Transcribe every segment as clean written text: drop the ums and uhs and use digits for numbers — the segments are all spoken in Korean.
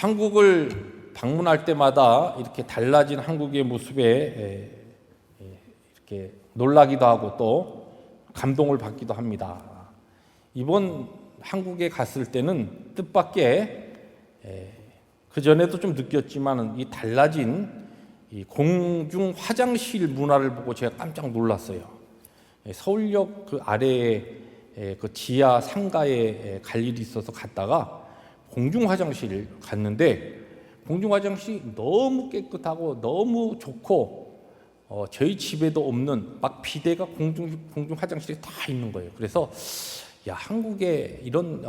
한국을 방문할 때마다 이렇게 달라진 한국의 모습에 이렇게 놀라기도 하고 또 감동을 받기도 합니다. 이번 한국에 갔을 때는 뜻밖의 그 전에도 좀 느꼈지만 이 달라진 이 공중 화장실 문화를 보고 제가 깜짝 놀랐어요. 서울역 그 아래에 그 지하 상가에 갈 일이 있어서 갔다가 공중 화장실 갔는데 공중 화장실이 너무 깨끗하고 너무 좋고 저희 집에도 없는 막 비데가 공중 화장실에 다 있는 거예요. 그래서 야, 한국의 이런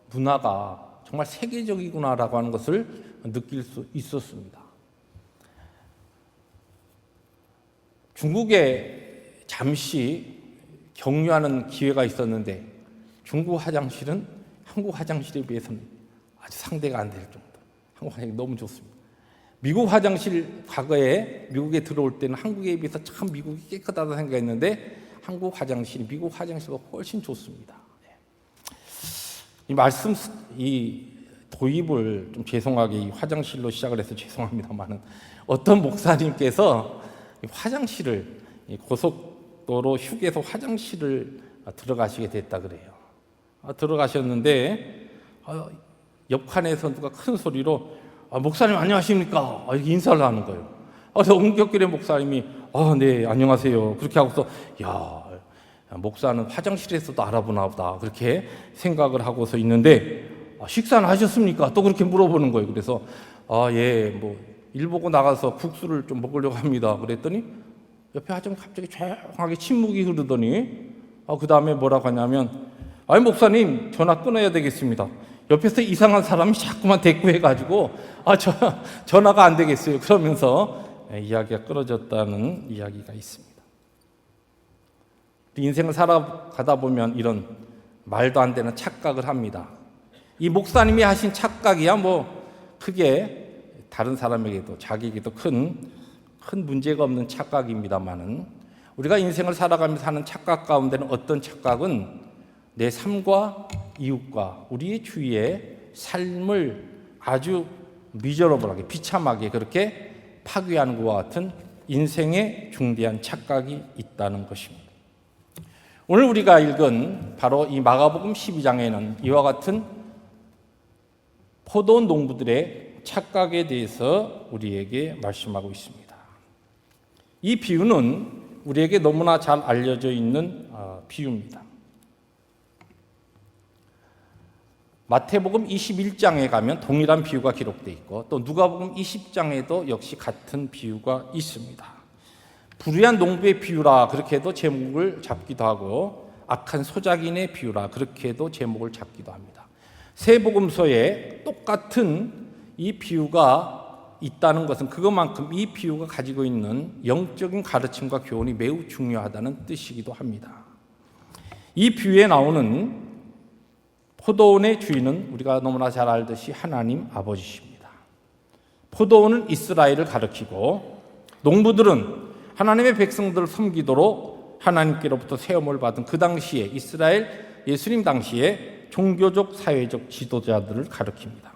문화가 정말 세계적이구나라고 하는 것을 느낄 수 있었습니다. 중국에 잠시 경유하는 기회가 있었는데 중국 화장실은 한국 화장실에 비해서는 아주 상대가 안 될 정도. 한국 화장실이 너무 좋습니다. 미국 화장실 과거에 미국에 들어올 때는 한국에 비해서 참 미국이 깨끗하다 생각했는데 한국 화장실이 미국 화장실보다 훨씬 좋습니다. 이 도입을 좀 죄송하게 이 화장실로 시작을 해서 죄송합니다만은 어떤 목사님께서 화장실을 고속도로 휴게소 화장실을 들어가시게 됐다 그래요. 들어가셨는데 옆 칸에서 누가 큰 소리로 목사님 안녕하십니까? 이렇게 인사를 하는 거예요. 그래서 옹격길에 목사님이 네 안녕하세요. 그렇게 하고서 야 목사는 화장실에서도 알아보나 보다 그렇게 생각을 하고서 있는데 식사는 하셨습니까? 또 그렇게 물어보는 거예요. 그래서 예, 뭐 일 보고 나가서 국수를 좀 먹으려고 합니다. 그랬더니 옆에 아주 갑자기 조용하게 침묵이 흐르더니 그 다음에 뭐라고 하냐면 목사님 전화 끊어야 되겠습니다. 옆에서 이상한 사람이 자꾸만 대꾸해가지고 전화가 안 되겠어요. 그러면서 이야기가 끊어졌다는 이야기가 있습니다. 인생을 살아가다 보면 이런 말도 안 되는 착각을 합니다. 이 목사님이 하신 착각이야 뭐 크게 다른 사람에게도 자기에게도 큰 문제가 없는 착각입니다만은 우리가 인생을 살아가면서 하는 착각 가운데는 어떤 착각은 내 삶과 이웃과 우리의 주위의 삶을 아주 미저러블하게 비참하게 그렇게 파괴하는 것과 같은 인생의 중대한 착각이 있다는 것입니다. 오늘 우리가 읽은 바로 이 마가복음 12장에는 이와 같은 포도원 농부들의 착각에 대해서 우리에게 말씀하고 있습니다. 이 비유는 우리에게 너무나 잘 알려져 있는 비유입니다. 마태복음 21장에 가면 동일한 비유가 기록되어 있고 또 누가복음 20장에도 역시 같은 비유가 있습니다. 불의한 농부의 비유라 그렇게도 제목을 잡기도 하고 악한 소작인의 비유라 그렇게도 제목을 잡기도 합니다. 세 복음서에 똑같은 이 비유가 있다는 것은 그것만큼 이 비유가 가지고 있는 영적인 가르침과 교훈이 매우 중요하다는 뜻이기도 합니다. 이 비유에 나오는 포도원의 주인은 우리가 너무나 잘 알듯이 하나님 아버지십니다. 포도원은 이스라엘을 가리키고 농부들은 하나님의 백성들을 섬기도록 하나님께로부터 세움을 받은 그 당시에 이스라엘 예수님 당시에 종교적 사회적 지도자들을 가리킵니다.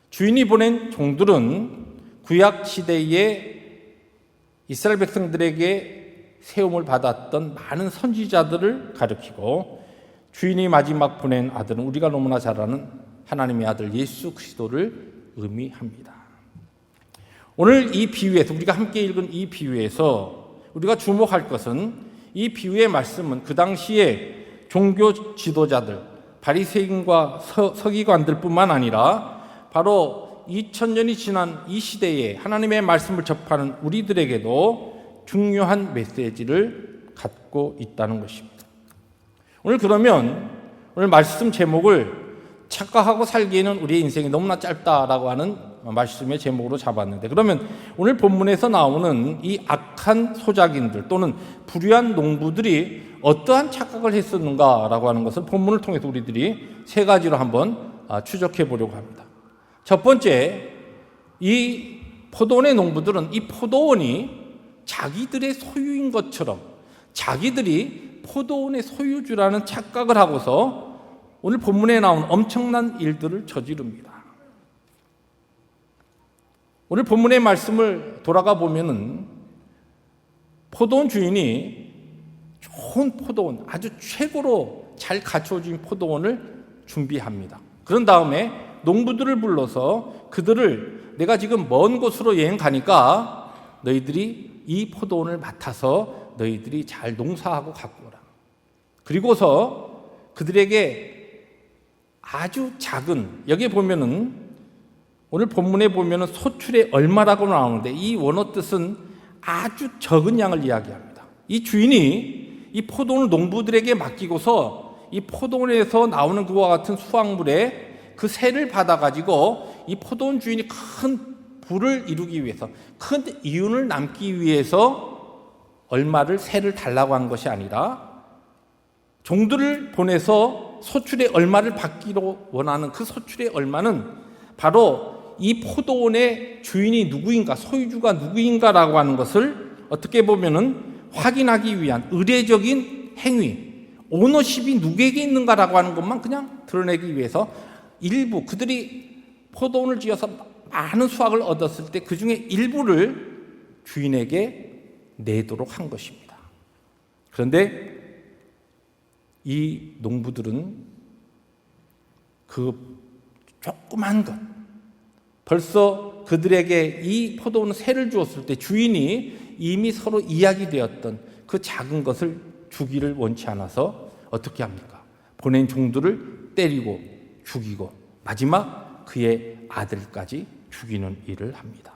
주인이 보낸 종들은 구약 시대에 이스라엘 백성들에게 세움을 받았던 많은 선지자들을 가리키고 주인이 마지막 보낸 아들은 우리가 너무나 잘 아는 하나님의 아들 예수 그리스도를 의미합니다. 오늘 이 비유에서 우리가 함께 읽은 이 비유에서 우리가 주목할 것은 이 비유의 말씀은 그 당시에 종교 지도자들 바리새인과 서기관들뿐만 아니라 바로 2000년이 지난 이 시대에 하나님의 말씀을 접하는 우리들에게도 중요한 메시지를 갖고 있다는 것입니다. 오늘 말씀 제목을 착각하고 살기에는 우리의 인생이 너무나 짧다라고 하는 말씀의 제목으로 잡았는데 그러면 오늘 본문에서 나오는 이 악한 소작인들 또는 불의한 농부들이 어떠한 착각을 했었는가라고 하는 것을 본문을 통해서 우리들이 세 가지로 한번 추적해 보려고 합니다. 첫 번째, 이 포도원의 농부들은 이 포도원이 자기들의 소유인 것처럼 자기들이 포도원의 소유주라는 착각을 하고서 오늘 본문에 나온 엄청난 일들을 저지릅니다. 오늘 본문의 말씀을 돌아가 보면은 포도원 주인이 좋은 포도원, 아주 최고로 잘 갖춰진 포도원을 준비합니다. 그런 다음에 농부들을 불러서 그들을 내가 지금 먼 곳으로 여행 가니까 너희들이 이 포도원을 맡아서 너희들이 잘 농사하고 갖고 오라. 그리고서 그들에게 아주 작은, 여기 보면은 오늘 본문에 보면은 소출의 얼마라고 나오는데 이 원어 뜻은 아주 적은 양을 이야기합니다. 이 주인이 이 포도원을 농부들에게 맡기고서 이 포도원에서 나오는 그와 같은 수확물에 그 세를 받아가지고 이 포도원 주인이 큰 부를 이루기 위해서, 큰 이윤을 남기 위해서 얼마를 세를 달라고 한 것이 아니라 종들을 보내서 소출의 얼마를 받기로 원하는 그 소출의 얼마는 바로 이 포도원의 주인이 누구인가, 소유주가 누구인가라고 하는 것을 어떻게 보면은 확인하기 위한 의례적인 행위, 오너십이 누구에게 있는가라고 하는 것만 그냥 드러내기 위해서 일부, 그들이 포도원을 지어서 많은 수확을 얻었을 때 그 중에 일부를 주인에게 내도록 한 것입니다. 그런데 이 농부들은 그 조그만 것, 벌써 그들에게 이 포도원 세를 주었을 때 주인이 이미 서로 이야기되었던 그 작은 것을 주기를 원치 않아서 어떻게 합니까? 보낸 종들을 때리고 죽이고 마지막 그의 아들까지 죽이는 일을 합니다.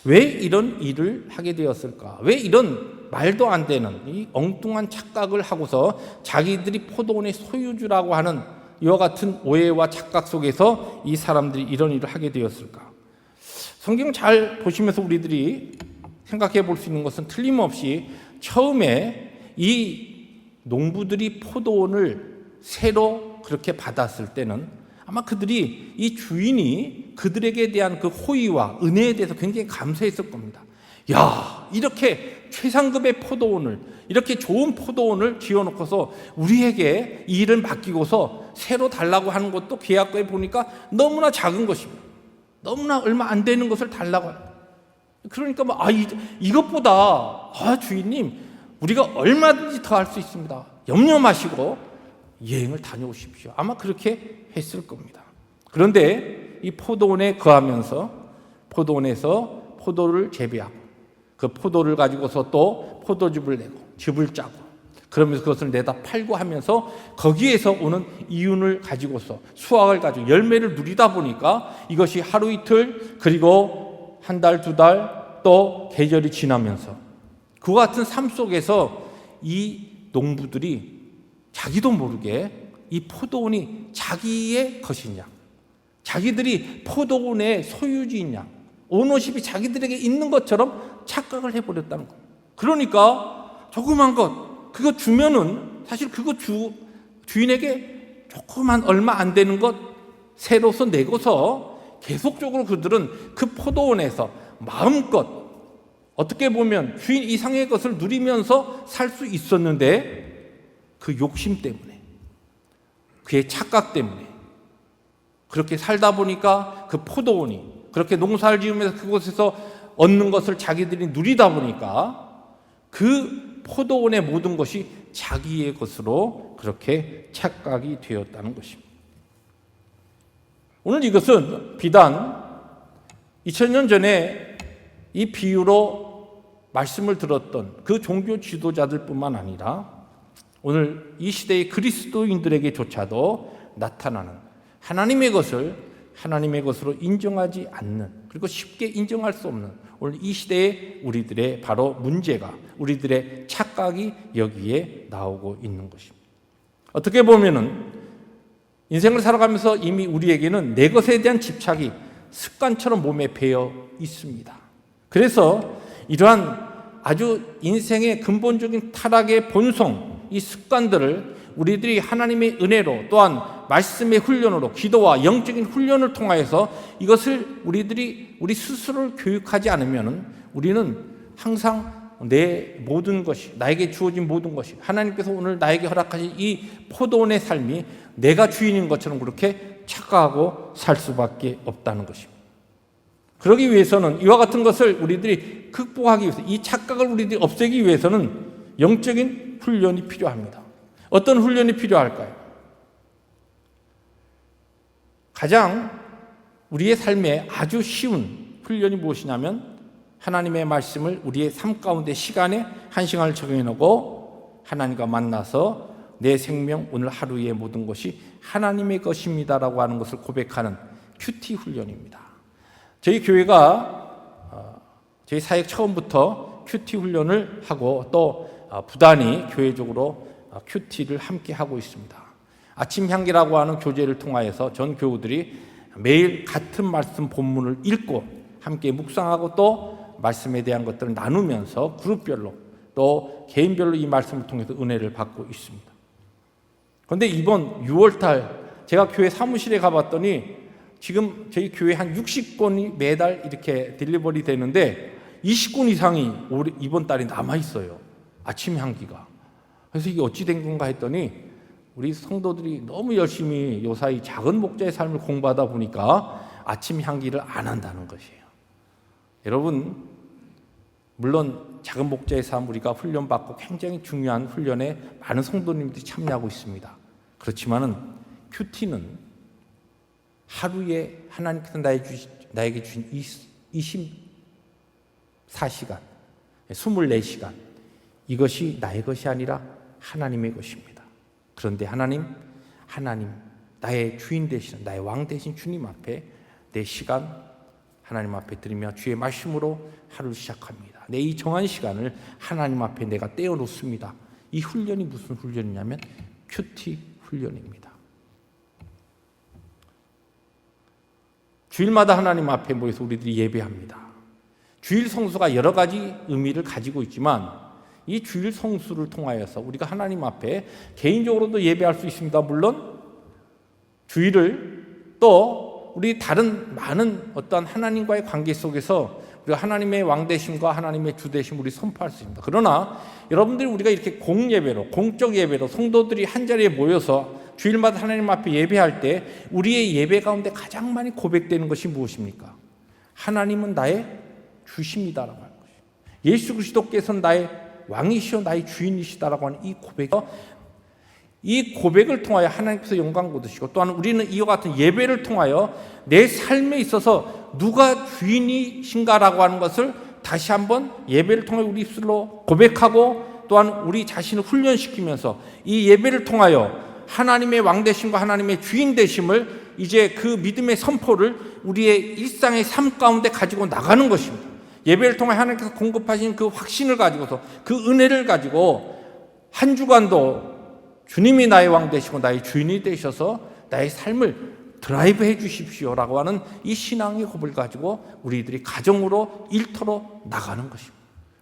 왜 이런 일을 하게 되었을까? 왜 이런 말도 안 되는 이 엉뚱한 착각을 하고서 자기들이 포도원의 소유주라고 하는 이와 같은 오해와 착각 속에서 이 사람들이 이런 일을 하게 되었을까? 성경 잘 보시면서 우리들이 생각해 볼 수 있는 것은 틀림없이 처음에 이 농부들이 포도원을 새로 그렇게 받았을 때는 아마 그들이 이 주인이 그들에게 대한 그 호의와 은혜에 대해서 굉장히 감사했을 겁니다. 야, 이렇게 최상급의 포도원을, 이렇게 좋은 포도원을 지어놓고서 우리에게 이 일을 맡기고서 새로 달라고 하는 것도 계약서에 보니까 너무나 작은 것입니다. 너무나 얼마 안 되는 것을 달라고 합니다. 그러니까 이것보다 주인님 우리가 얼마든지 더 할 수 있습니다. 염려 마시고 여행을 다녀오십시오. 아마 그렇게 했을 겁니다. 그런데 이 포도원에 거하면서 포도원에서 포도를 재배하고 그 포도를 가지고서 또 포도즙을 내고 즙을 짜고 그러면서 그것을 내다 팔고 하면서 거기에서 오는 이윤을 가지고서 수확을 가지고 열매를 누리다 보니까 이것이 하루 이틀 그리고 한 달, 두 달 또 계절이 지나면서 그와 같은 삶 속에서 이 농부들이 자기도 모르게 이 포도원이 자기의 것인 양, 자기들이 포도원의 소유주인 양, 오너십이 자기들에게 있는 것처럼 착각을 해버렸다는 겁니다. 그러니까 조그만 것, 그거 주면은 사실 그거 주인에게 조그만 얼마 안 되는 것 새로서 내고서 계속적으로 그들은 그 포도원에서 마음껏 어떻게 보면 주인 이상의 것을 누리면서 살 수 있었는데 그 욕심 때문에, 그의 착각 때문에 그렇게 살다 보니까 그 포도원이 그렇게 농사를 지으면서 그곳에서 얻는 것을 자기들이 누리다 보니까 그 포도원의 모든 것이 자기의 것으로 그렇게 착각이 되었다는 것입니다. 오늘 이것은 비단 2000년 전에 이 비유로 말씀을 들었던 그 종교 지도자들뿐만 아니라 오늘 이 시대의 그리스도인들에게조차도 나타나는 하나님의 것을 하나님의 것으로 인정하지 않는, 그리고 쉽게 인정할 수 없는 오늘 이 시대의 우리들의 바로 문제가, 우리들의 착각이 여기에 나오고 있는 것입니다. 어떻게 보면은 인생을 살아가면서 이미 우리에게는 내 것에 대한 집착이 습관처럼 몸에 배어 있습니다. 그래서 이러한 아주 인생의 근본적인 타락의 본성, 이 습관들을 우리들이 하나님의 은혜로 또한 말씀의 훈련으로 기도와 영적인 훈련을 통하여서 이것을 우리 스스로를 교육하지 않으면 우리는 항상 내 모든 것이, 나에게 주어진 모든 것이, 하나님께서 오늘 나에게 허락하신 이 포도원의 삶이 내가 주인인 것처럼 그렇게 착각하고 살 수밖에 없다는 것입니다. 그러기 위해서는 이와 같은 것을 우리들이 극복하기 위해서, 이 착각을 우리들이 없애기 위해서는 영적인 훈련이 필요합니다. 어떤 훈련이 필요할까요? 가장 우리의 삶에 아주 쉬운 훈련이 무엇이냐면 하나님의 말씀을 우리의 삶 가운데 시간에 한 시간을 적용해 놓고 하나님과 만나서 내 생명 오늘 하루의 모든 것이 하나님의 것입니다라고 하는 것을 고백하는 큐티 훈련입니다. 저희 교회가 저희 사역 처음부터 큐티 훈련을 하고 또 부단히 교회적으로 큐티를 함께 하고 있습니다. 아침 향기라고 하는 교재를 통하여서 전 교우들이 매일 같은 말씀 본문을 읽고 함께 묵상하고 또 말씀에 대한 것들을 나누면서 그룹별로 또 개인별로 이 말씀을 통해서 은혜를 받고 있습니다. 그런데 이번 6월달 제가 교회 사무실에 가봤더니 지금 저희 교회 한 60권이 매달 이렇게 딜리버리 되는데 20권 이상이 이번 달에 남아있어요. 아침 향기가. 그래서 이게 어찌 된 건가 했더니 우리 성도들이 너무 열심히 요사이 작은 목자의 삶을 공부하다 보니까 아침 향기를 안 한다는 것이에요. 여러분, 물론 작은 목자의 삶 우리가 훈련받고 굉장히 중요한 훈련에 많은 성도님들이 참여하고 있습니다. 그렇지만은 큐티는 하루에 하나님께서 나에게 주신 24시간, 24시간 이것이 나의 것이 아니라 하나님의 것입니다. 그런데 하나님 나의 주인 되시는 나의 왕 되신 주님 앞에 내 시간 하나님 앞에 드리며 주의 말씀으로 하루를 시작합니다. 내 이 정한 시간을 하나님 앞에 내가 떼어놓습니다. 이 훈련이 무슨 훈련이냐면 큐티 훈련입니다. 주일마다 하나님 앞에 모여서 우리들이 예배합니다. 주일 성수가 여러 가지 의미를 가지고 있지만 이 주일 성수를 통하여서 우리가 하나님 앞에 개인적으로도 예배할 수 있습니다. 물론 주일을 또 우리 다른 많은 어떤 하나님과의 관계 속에서 우리가 하나님의 왕 되심과 하나님의 주 되심을 우리 선포할 수 있습니다. 그러나 여러분들이 우리가 이렇게 공예배로 공적 예배로 성도들이 한자리에 모여서 주일마다 하나님 앞에 예배할 때 우리의 예배 가운데 가장 많이 고백되는 것이 무엇입니까? 하나님은 나의 주십니다라고 하는 것이죠. 예수 그리스도께서는 나의 왕이시오 나의 주인이시다라고 하는 이 고백을 통하여 하나님께서 영광 받으시고 또한 우리는 이와 같은 예배를 통하여 내 삶에 있어서 누가 주인이신가라고 하는 것을 다시 한번 예배를 통해 우리 입술로 고백하고 또한 우리 자신을 훈련시키면서 이 예배를 통하여 하나님의 왕 되심과 하나님의 주인 되심을 이제 그 믿음의 선포를 우리의 일상의 삶 가운데 가지고 나가는 것입니다. 예배를 통해 하나님께서 공급하신 그 확신을 가지고서 그 은혜를 가지고 한 주간도 주님이 나의 왕 되시고 나의 주인이 되셔서 나의 삶을 드라이브 해 주십시오라고 하는 이 신앙의 고백을 가지고 우리들이 가정으로 일터로 나가는 것입니다.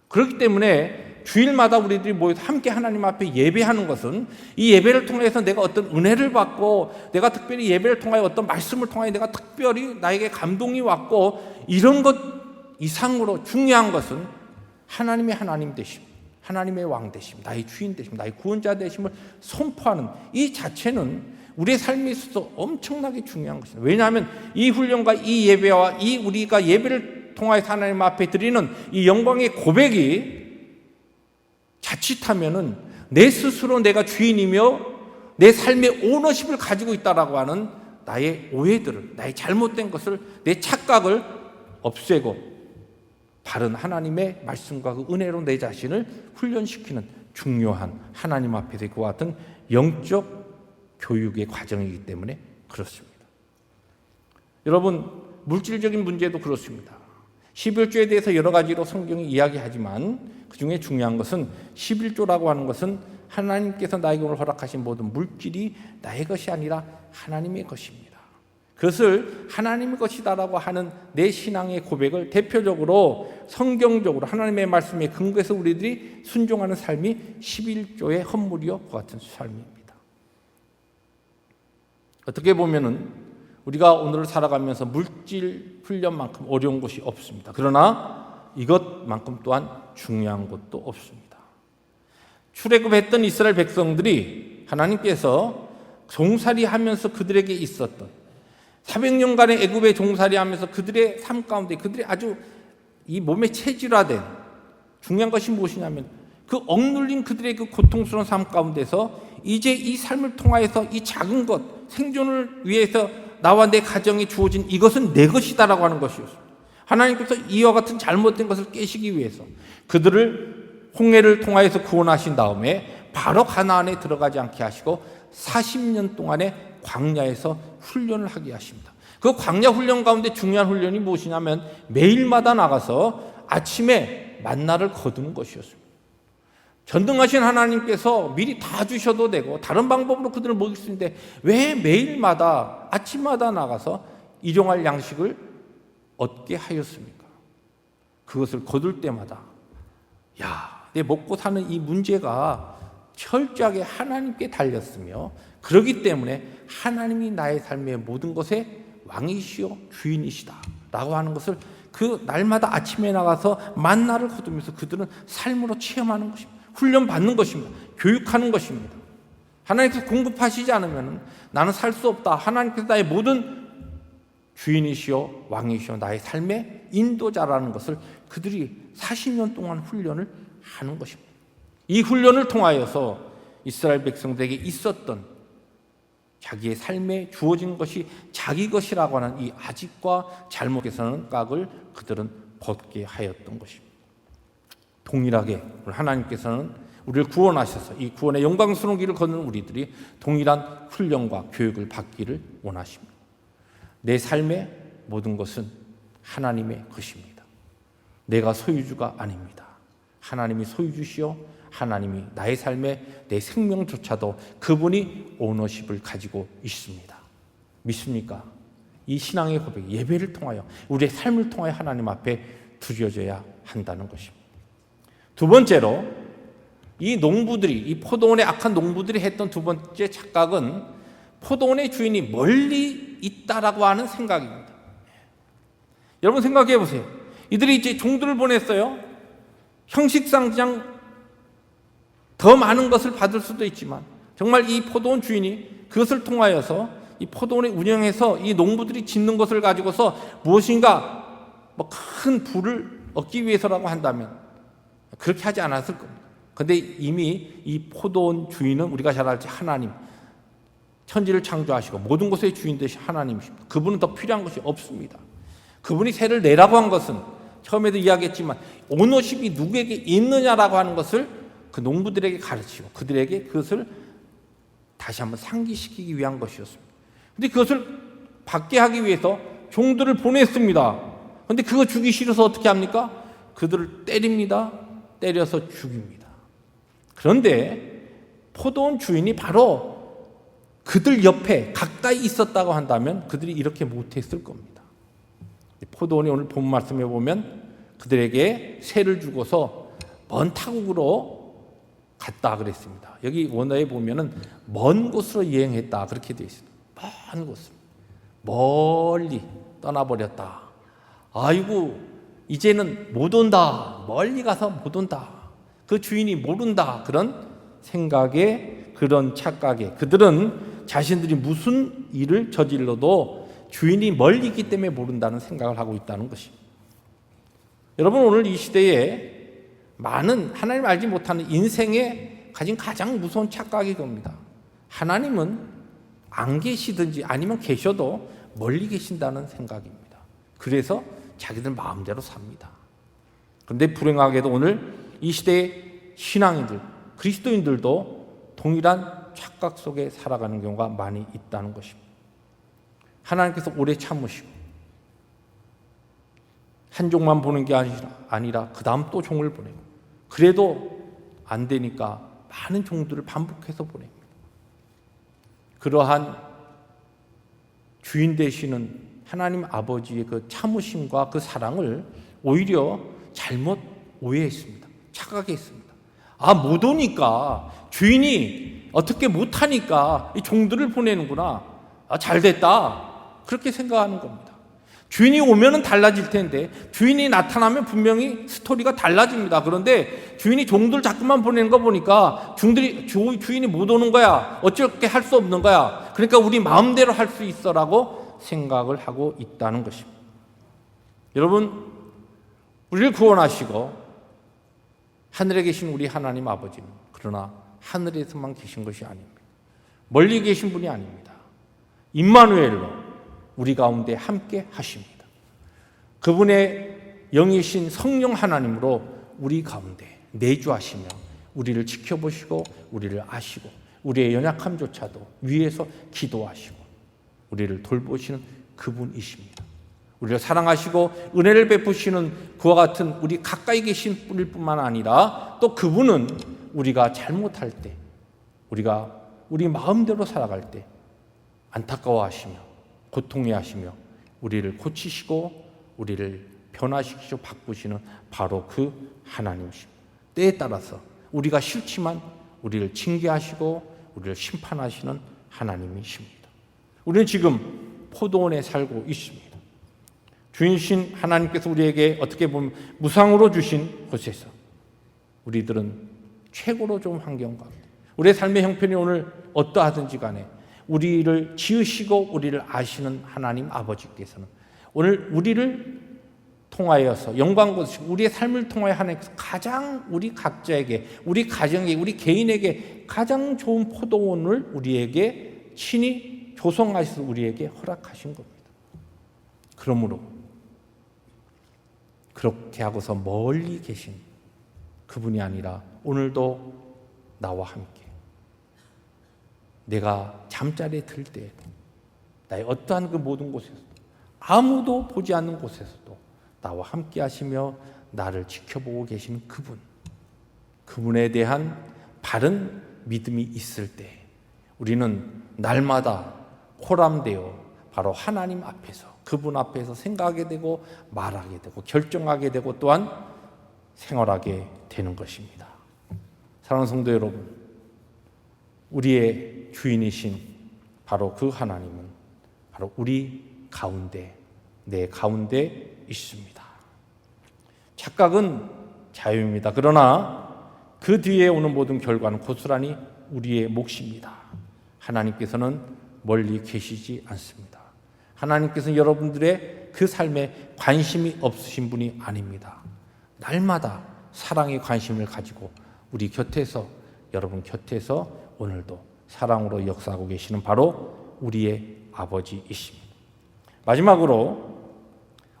그렇기 때문에 주일마다 우리들이 모여서 함께 하나님 앞에 예배하는 것은 이 예배를 통해서 내가 어떤 은혜를 받고 내가 특별히 예배를 통하여 어떤 말씀을 통하여 내가 특별히 나에게 감동이 왔고 이런 것 이상으로 중요한 것은 하나님의 하나님 되심, 하나님의 왕 되심, 나의 주인 되심, 나의 구원자 되심을 선포하는 이 자체는 우리의 삶에 있어서 엄청나게 중요한 것입니다. 왜냐하면 이 훈련과 이 예배와 이 우리가 예배를 통하여 하나님 앞에 드리는 이 영광의 고백이 자칫하면은 내 스스로 내가 주인이며 내 삶의 오너십을 가지고 있다라고 하는 나의 오해들을, 나의 잘못된 것을, 내 착각을 없애고 바른 하나님의 말씀과 그 은혜로 내 자신을 훈련시키는 중요한 하나님 앞에서 그와 같은 영적 교육의 과정이기 때문에 그렇습니다. 여러분, 물질적인 문제도 그렇습니다. 11조에 대해서 여러 가지로 성경이 이야기하지만 그 중에 중요한 것은 11조라고 하는 것은 하나님께서 나에게 오늘 허락하신 모든 물질이 나의 것이 아니라 하나님의 것입니다. 그것을 하나님의 것이다라고 하는 내 신앙의 고백을 대표적으로 성경적으로 하나님의 말씀에 근거해서 우리들이 순종하는 삶이 11조의 헌물이요 그 같은 삶입니다. 어떻게 보면은 우리가 오늘을 살아가면서 물질 훈련만큼 어려운 것이 없습니다. 그러나 이것만큼 또한 중요한 것도 없습니다. 출애굽했던 이스라엘 백성들이 하나님께서 종살이하면서 그들에게 있었던 400년간의 애굽에 종살이하면서 그들의 삶 가운데 그들의 아주 이 몸에 체질화된 중요한 것이 무엇이냐면 그 억눌린 그들의 그 고통스러운 삶 가운데서 이제 이 삶을 통하여서 이 작은 것, 생존을 위해서 나와 내 가정에 주어진 이것은 내 것이다라고 하는 것이었습니다. 하나님께서 이와 같은 잘못된 것을 깨시기 위해서 그들을 홍해를 통하여서 구원하신 다음에 바로 가나안에 들어가지 않게 하시고 40년 동안의 광야에서 훈련을 하게 하십니다. 그 광야 훈련 가운데 중요한 훈련이 무엇이냐면 매일마다 나가서 아침에 만나를 거두는 것이었습니다. 전능하신 하나님께서 미리 다 주셔도 되고 다른 방법으로 그들을 먹일 수 있는데 왜 매일마다 아침마다 나가서 일용할 양식을 얻게 하였습니까? 그것을 거둘 때마다 내 먹고 사는 이 문제가 철저하게 하나님께 달렸으며 그렇기 때문에 하나님이 나의 삶의 모든 것의 왕이시요 주인이시다 라고 하는 것을 그 날마다 아침에 나가서 만나를 거두면서 그들은 삶으로 체험하는 것입니다. 훈련받는 것입니다. 교육하는 것입니다. 하나님께서 공급하시지 않으면 나는 살 수 없다. 하나님께서 나의 모든 주인이시요 왕이시요 나의 삶의 인도자라는 것을 그들이 40년 동안 훈련을 하는 것입니다. 이 훈련을 통하여서 이스라엘 백성들에게 있었던 자기의 삶에 주어진 것이 자기 것이라고 하는 이 아집과 잘못에서는 깍을 그들은 벗게 하였던 것입니다. 동일하게 하나님께서는 우리를 구원하셔서 이 구원의 영광스러운 길을 걷는 우리들이 동일한 훈련과 교육을 받기를 원하십니다. 내 삶의 모든 것은 하나님의 것입니다. 내가 소유주가 아닙니다. 하나님이 소유주시오. 하나님이 나의 삶에 내 생명조차도 그분이 오너십을 가지고 있습니다. 믿습니까? 이 신앙의 고백, 예배를 통하여 우리의 삶을 통하여 하나님 앞에 드려져야 한다는 것입니다. 두 번째로 이 농부들이 이 포도원의 악한 농부들이 했던 두 번째 착각은 포도원의 주인이 멀리 있다라고 하는 생각입니다. 여러분 생각해 보세요. 이들이 이제 종들을 보냈어요. 형식상 그냥 더 많은 것을 받을 수도 있지만 정말 이 포도원 주인이 그것을 통하여서 이 포도원을 운영해서 이 농부들이 짓는 것을 가지고서 무엇인가 큰 부를 얻기 위해서라고 한다면 그렇게 하지 않았을 겁니다. 그런데 이미 이 포도원 주인은 우리가 잘 알지 하나님, 천지를 창조하시고 모든 것의 주인 되신 하나님이십니다. 그분은 더 필요한 것이 없습니다. 그분이 세를 내라고 한 것은 처음에도 이야기했지만 오너십이 누구에게 있느냐라고 하는 것을 그 농부들에게 가르치고 그들에게 그것을 다시 한번 상기시키기 위한 것이었습니다. 그런데 그것을 받게 하기 위해서 종들을 보냈습니다. 그런데 그거 주기 싫어서 어떻게 합니까? 그들을 때립니다. 때려서 죽입니다. 그런데 포도원 주인이 바로 그들 옆에 가까이 있었다고 한다면 그들이 이렇게 못했을 겁니다. 포도원이 오늘 본 말씀에 보면 그들에게 세를 주고서 먼 타국으로 갔다 그랬습니다. 여기 원어에 보면은 먼 곳으로 여행했다 그렇게 되어 있습니다. 먼 곳으로 멀리 떠나버렸다. 아이고 이제는 못 온다. 멀리 가서 못 온다. 그 주인이 모른다. 그런 생각에 그런 착각에 그들은 자신들이 무슨 일을 저질러도 주인이 멀리 있기 때문에 모른다는 생각을 하고 있다는 것입니다. 여러분 오늘 이 시대에 많은 하나님 알지 못하는 인생에 가진 가장 무서운 착각이 겁니다. 하나님은 안 계시든지 아니면 계셔도 멀리 계신다는 생각입니다. 그래서 자기들 마음대로 삽니다. 그런데 불행하게도 오늘 이 시대의 신앙인들, 그리스도인들도 동일한 착각 속에 살아가는 경우가 많이 있다는 것입니다. 하나님께서 오래 참으시고 한 종만 보는 게 아니라 그 다음 또 종을 보내고 그래도 안 되니까 많은 종들을 반복해서 보냅니다. 그러한 주인 되시는 하나님 아버지의 그 참으심과 그 사랑을 오히려 잘못 오해했습니다. 착각했습니다. 못 오니까 주인이 어떻게 못하니까 이 종들을 보내는구나. 잘 됐다. 그렇게 생각하는 겁니다. 주인이 오면은 달라질 텐데 주인이 나타나면 분명히 스토리가 달라집니다. 그런데 주인이 종들 자꾸만 보내는 거 보니까 주인이 못 오는 거야. 어쩔 게 할 수 없는 거야. 그러니까 우리 마음대로 할 수 있어라고 생각을 하고 있다는 것입니다. 여러분, 우리를 구원하시고 하늘에 계신 우리 하나님 아버지는 그러나 하늘에서만 계신 것이 아닙니다. 멀리 계신 분이 아닙니다. 임마누엘로 우리 가운데 함께 하십니다. 그분의 영이신 성령 하나님으로 우리 가운데 내주하시며 우리를 지켜보시고 우리를 아시고 우리의 연약함조차도 위에서 기도하시고 우리를 돌보시는 그분이십니다. 우리를 사랑하시고 은혜를 베푸시는 그와 같은 우리 가까이 계신 분일 뿐만 아니라 또 그분은 우리가 잘못할 때, 우리가 우리 마음대로 살아갈 때 안타까워하시며 고통해하시며 우리를 고치시고 우리를 변화시키시고 바꾸시는 바로 그 하나님이십니다. 때에 따라서 우리가 싫지만 우리를 징계하시고 우리를 심판하시는 하나님이십니다. 우리는 지금 포도원에 살고 있습니다. 주인신 하나님께서 우리에게 어떻게 보면 무상으로 주신 곳에서 우리들은 최고로 좋은 환경 가운데 우리의 삶의 형편이 오늘 어떠하든지 간에 우리를 지으시고 우리를 아시는 하나님 아버지께서는 오늘 우리를 통하여서 영광 거두시고 우리의 삶을 통하여 하나님께서 가장 우리 각자에게 우리 가정에게 우리 개인에게 가장 좋은 포도원을 우리에게 친히 조성하셔서 우리에게 허락하신 겁니다. 그러므로 그렇게 하고서 멀리 계신 그분이 아니라 오늘도 나와 함께 내가 잠자리에 들 때에도 나의 어떠한 그 모든 곳에서도 아무도 보지 않는 곳에서도 나와 함께 하시며 나를 지켜보고 계시는 그분에 대한 바른 믿음이 있을 때 우리는 날마다 호람되어 바로 하나님 앞에서 그분 앞에서 생각하게 되고 말하게 되고 결정하게 되고 또한 생활하게 되는 것입니다. 사랑하는 성도 여러분, 우리의 주인이신 바로 그 하나님은 바로 우리 가운데, 내 가운데 있습니다. 착각은 자유입니다. 그러나 그 뒤에 오는 모든 결과는 고스란히 우리의 몫입니다. 하나님께서는 멀리 계시지 않습니다. 하나님께서는 여러분들의 그 삶에 관심이 없으신 분이 아닙니다. 날마다 사랑의 관심을 가지고 우리 곁에서, 여러분 곁에서 오늘도 사랑으로 역사하고 계시는 바로 우리의 아버지이십니다. 마지막으로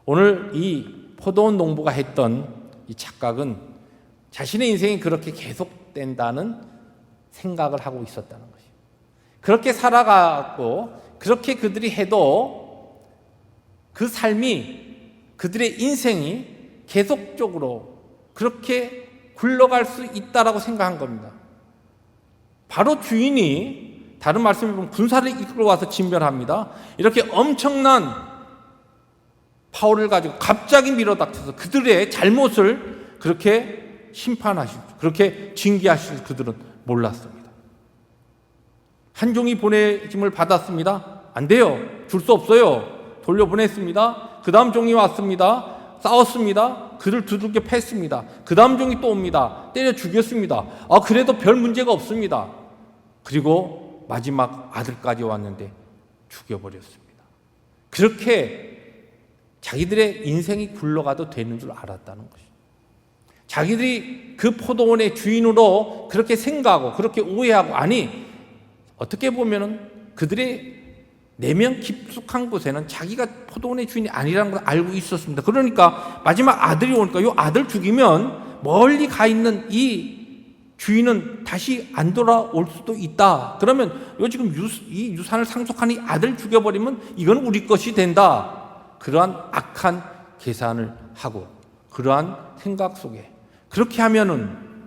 오늘 이 포도원 농부가 했던 이 착각은 자신의 인생이 그렇게 계속된다는 생각을 하고 있었다는 것이에요. 그렇게 살아가고 그렇게 그들이 해도 그 삶이, 그들의 인생이 계속적으로 그렇게 굴러갈 수 있다라고 생각한 겁니다. 바로 주인이 다른 말씀을 보면 군사를 이끌어 와서 진멸합니다. 이렇게 엄청난 파워를 가지고 갑자기 밀어닥쳐서 그들의 잘못을 그렇게 심판하실, 그렇게 징계하실 그들은 몰랐습니다. 한 종이 보내짐을 받았습니다. 안 돼요. 줄 수 없어요. 돌려보냈습니다. 그 다음 종이 왔습니다. 싸웠습니다. 그들 두들겨 팼습니다. 그 다음 종이 또 옵니다. 때려 죽였습니다. 그래도 별 문제가 없습니다. 그리고 마지막 아들까지 왔는데 죽여버렸습니다. 그렇게 자기들의 인생이 굴러가도 되는 줄 알았다는 것이죠. 자기들이 그 포도원의 주인으로 그렇게 생각하고 그렇게 오해하고, 아니 어떻게 보면은 그들의 내면 깊숙한 곳에는 자기가 포도원의 주인이 아니라는 걸 알고 있었습니다. 그러니까 마지막 아들이 오니까 이 아들 죽이면 멀리 가 있는 이 주인은 다시 안 돌아올 수도 있다. 그러면 지금 이 유산을 상속한 이 아들 죽여버리면 이건 우리 것이 된다. 그러한 악한 계산을 하고 그러한 생각 속에 그렇게 하면은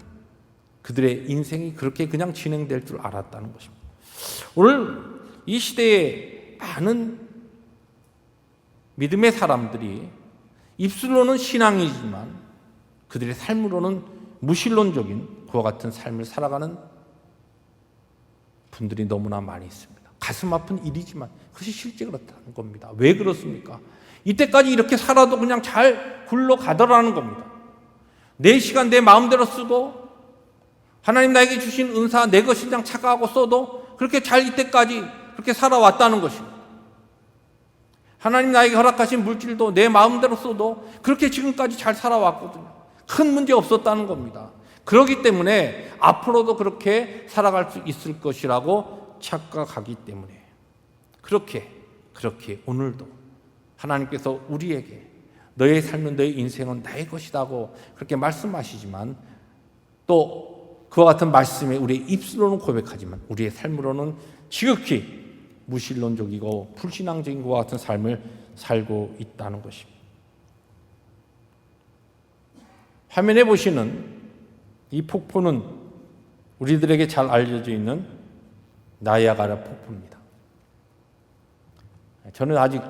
그들의 인생이 그렇게 그냥 진행될 줄 알았다는 것입니다. 오늘 이 시대에 많은 믿음의 사람들이 입술로는 신앙이지만 그들의 삶으로는 무신론적인 그와 같은 삶을 살아가는 분들이 너무나 많이 있습니다. 가슴 아픈 일이지만 그것이 실제 그렇다는 겁니다. 왜 그렇습니까? 이때까지 이렇게 살아도 그냥 잘 굴러가더라는 겁니다. 내 시간 내 마음대로 쓰고 하나님 나에게 주신 은사 내 것이 그냥 착각하고 써도 그렇게 잘 이때까지 그렇게 살아왔다는 것입니다. 하나님 나에게 허락하신 물질도 내 마음대로 써도 그렇게 지금까지 잘 살아왔거든요. 큰 문제 없었다는 겁니다. 그렇기 때문에 앞으로도 그렇게 살아갈 수 있을 것이라고 착각하기 때문에 그렇게 오늘도 하나님께서 우리에게 너의 삶은 너의 인생은 나의 것이라고 그렇게 말씀하시지만 또 그와 같은 말씀에 우리의 입술로는 고백하지만 우리의 삶으로는 지극히 무신론적이고 불신앙적인 것과 같은 삶을 살고 있다는 것입니다. 화면에 보시는 이 폭포는 우리들에게 잘 알려져 있는 나이아가라 폭포입니다. 저는 아직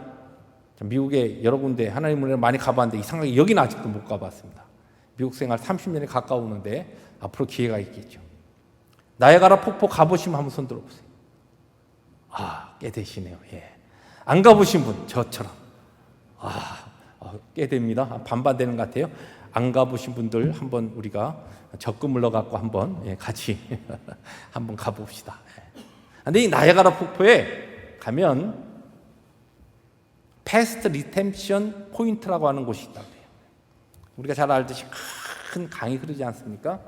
미국에 여러 군데 하나님 은혜로 많이 가봤는데 이상하게 여기는 아직도 못 가봤습니다. 미국 생활 30년이 가까우는데 앞으로 기회가 있겠죠. 나이아가라 폭포 가보시면 한번 손 들어보세요. 꽤 되시네요. 예. 안 가보신 분 저처럼 꽤 됩니다. 반반 되는 것 같아요. 안 가보신 분들 한번 우리가 적금을 넣어갖고 한번 같이 한번 가봅시다. 근데 이 나이아가라 폭포에 가면 패스트 리템션 포인트라고 하는 곳이 있다고 해요. 우리가 잘 알듯이 큰 강이 흐르지 않습니까?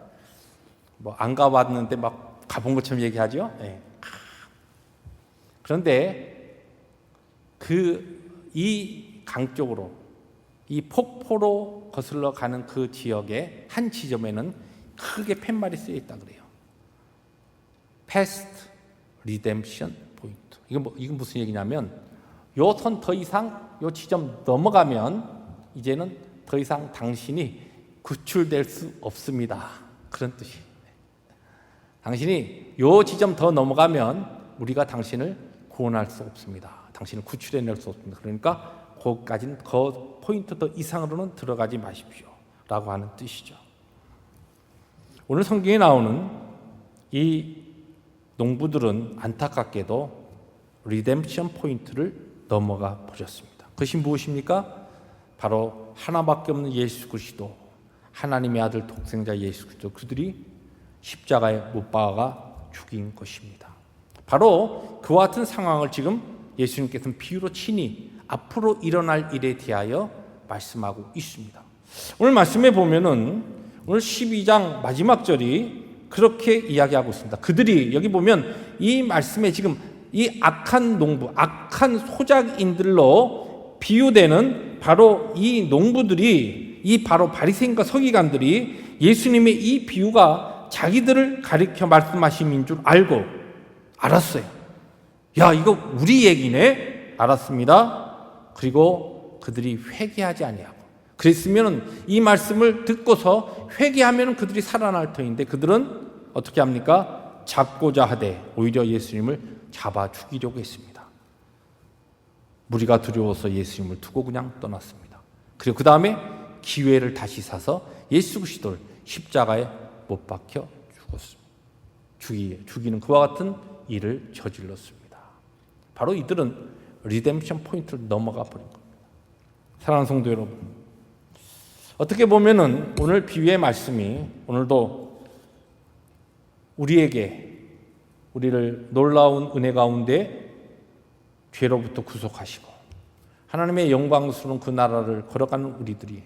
뭐 안 가봤는데 막 가본 것처럼 얘기하죠. 네. 그런데 이 강 쪽으로 이 폭포로 거슬러 가는 그 지역의 한 지점에는 크게 팻말이 쓰여 있다 그래요. 패스트 리뎀션 포인트. 이건 무슨 얘기냐면 요 선 더 이상 요 지점 넘어가면 이제는 더 이상 당신이 구출될 수 없습니다. 그런 뜻이에요. 당신이 요 지점 더 넘어가면 우리가 당신을 구원할 수 없습니다. 당신을 구출해낼 수 없습니다. 그러니까 거기까지는 그 포인트 더 이상으로는 들어가지 마십시오. 라고 하는 뜻이죠. 오늘 성경에 나오는 이 농부들은 안타깝게도 리뎀션 포인트를 넘어가 버렸습니다. 그것이 무엇입니까? 바로 하나밖에 없는 예수 그리스도, 하나님의 아들 독생자 예수 그리스도, 그들이 십자가에 못 박아 죽인 것입니다. 바로 그와 같은 상황을 지금 예수님께서는 비유로 친히 앞으로 일어날 일에 대하여 말씀하고 있습니다. 오늘 말씀에 보면은 오늘 12장 마지막 절이 그렇게 이야기하고 있습니다. 그들이 여기 보면 이 말씀에 지금 이 악한 농부, 악한 소작인들로 비유되는 바로 이 농부들이, 이 바로 바리새인과 서기관들이 예수님의 이 비유가 자기들을 가리켜 말씀하심인 줄 알았어요. 야, 이거 우리 얘기네? 알았습니다. 그리고 그들이 회개하지 아니하고, 그랬으면 이 말씀을 듣고서 회개하면 그들이 살아날 터인데 그들은 어떻게 합니까? 잡고자 하되 오히려 예수님을 잡아 죽이려고 했습니다. 무리가 두려워서 예수님을 두고 그냥 떠났습니다. 그리고 그 다음에 기회를 다시 사서 예수 그리스도를 십자가에 못 박혀 죽이는 그와 같은 일을 저질렀습니다. 바로 이들은 리뎀션 포인트를 넘어가 버린 겁니다. 사랑하는 성도 여러분, 어떻게 보면은 오늘 비유의 말씀이 오늘도 우리를 놀라운 은혜 가운데 죄로부터 구속하시고 하나님의 영광스러운 그 나라를 걸어가는 우리들이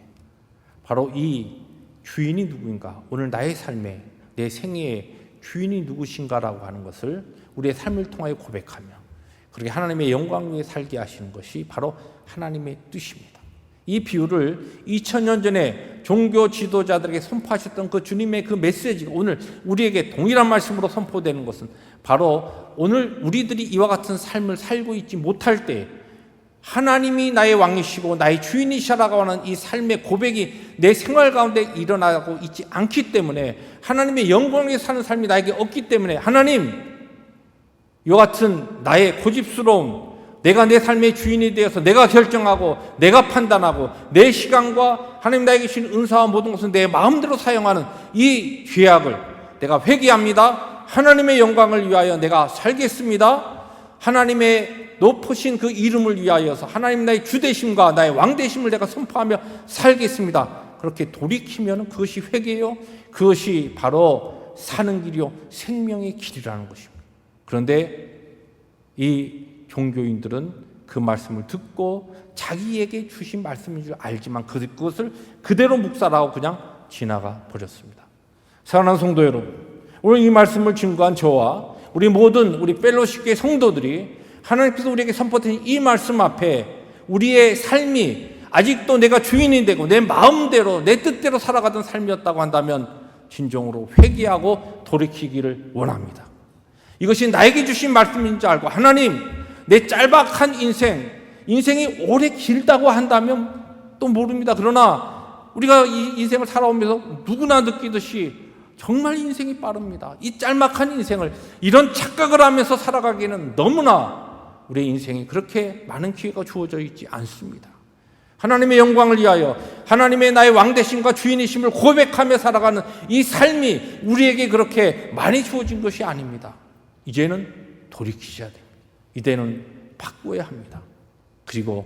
바로 이 주인이 누구인가, 오늘 나의 삶에, 내 생애의 주인이 누구신가라고 하는 것을 우리의 삶을 통하여 고백하며 그렇게 하나님의 영광 위에 살게 하시는 것이 바로 하나님의 뜻입니다. 이 비유를 2000년 전에 종교 지도자들에게 선포하셨던 그 주님의 그 메시지가 오늘 우리에게 동일한 말씀으로 선포되는 것은 바로 오늘 우리들이 이와 같은 삶을 살고 있지 못할 때 하나님이 나의 왕이시고 나의 주인이시라고 하는 이 삶의 고백이 내 생활 가운데 일어나고 있지 않기 때문에, 하나님의 영광에 사는 삶이 나에게 없기 때문에 하나님, 이와 같은 나의 고집스러운, 내가 내 삶의 주인이 되어서 내가 결정하고 내가 판단하고 내 시간과 하나님 나에게 주신 은사와 모든 것을 내 마음대로 사용하는 이 죄악을 내가 회개합니다. 하나님의 영광을 위하여 내가 살겠습니다. 하나님의 높으신 그 이름을 위하여서 하나님 나의 주되심과 나의 왕되심을 내가 선포하며 살겠습니다. 그렇게 돌이키면 그것이 회개요, 그것이 바로 사는 길이요 생명의 길이라는 것입니다. 그런데 이 종교인들은 그 말씀을 듣고 자기에게 주신 말씀인 줄 알지만 그것을 그대로 묵살하고 그냥 지나가 버렸습니다. 사랑하는 성도 여러분, 오늘 이 말씀을 증거한 저와 우리 모든 우리 펠로십교회 성도들이 하나님께서 우리에게 선포하신 이 말씀 앞에 우리의 삶이 아직도 내가 주인이 되고 내 마음대로 내 뜻대로 살아가던 삶이었다고 한다면 진정으로 회개하고 돌이키기를 원합니다. 이것이 나에게 주신 말씀인 줄 알고 하나님, 내 짤막한 인생이 오래 길다고 한다면 또 모릅니다. 그러나 우리가 이 인생을 살아오면서 누구나 느끼듯이 정말 인생이 빠릅니다. 이 짤막한 인생을 이런 착각을 하면서 살아가기에는 너무나 우리의 인생이 그렇게 많은 기회가 주어져 있지 않습니다. 하나님의 영광을 위하여 하나님의 나의 왕되심과 주인이심을 고백하며 살아가는 이 삶이 우리에게 그렇게 많이 주어진 것이 아닙니다. 이제는 돌이키셔야 됩니다. 이제는 바꾸어야 합니다. 그리고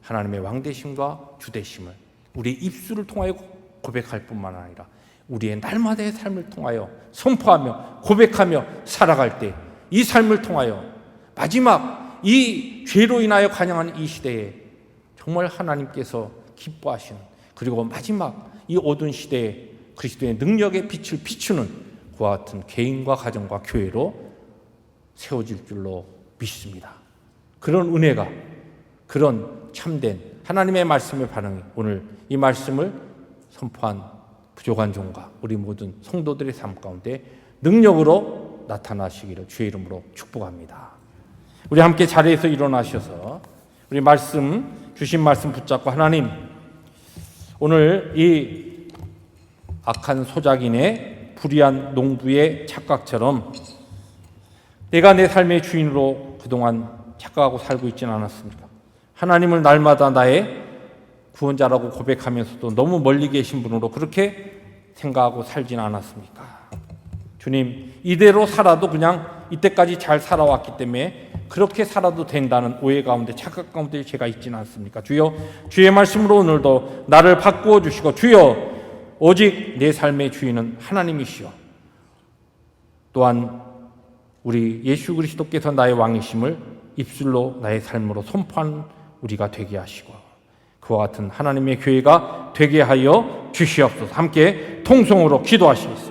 하나님의 왕되심과 주되심을 우리의 입술을 통하여 고백할 뿐만 아니라 우리의 날마다의 삶을 통하여 선포하며 고백하며 살아갈 때 이 삶을 통하여 마지막 이 죄로 인하여 간영하는 이 시대에 정말 하나님께서 기뻐하시는, 그리고 마지막 이 어두운 시대에 그리스도의 능력의 빛을 비추는 그와 같은 개인과 가정과 교회로 세워질 줄로 믿습니다. 그런 은혜가, 그런 참된 하나님의 말씀의 반응이 오늘 이 말씀을 선포한 부족한 종과 우리 모든 성도들의 삶 가운데 능력으로 나타나시기를 주의 이름으로 축복합니다. 우리 함께 자리에서 일어나셔서 우리 주신 말씀 붙잡고 하나님, 오늘 이 악한 소작인의 불의한 농부의 착각처럼 내가 내 삶의 주인으로 그동안 착각하고 살고 있지는 않았습니까? 하나님을 날마다 나의 구원자라고 고백하면서도 너무 멀리 계신 분으로 그렇게 생각하고 살지는 않았습니까? 주님, 이대로 살아도 그냥 이때까지 잘 살아왔기 때문에 그렇게 살아도 된다는 오해 가운데, 착각 가운데 제가 있지는 않습니까? 주여, 주의 말씀으로 오늘도 나를 바꾸어 주시고, 주여, 오직 내 삶의 주인은 하나님이시오. 또한 우리 예수 그리스도께서 나의 왕이심을 입술로 나의 삶으로 선포한 우리가 되게 하시고 그와 같은 하나님의 교회가 되게 하여 주시옵소서. 함께 통성으로 기도하시겠습니다.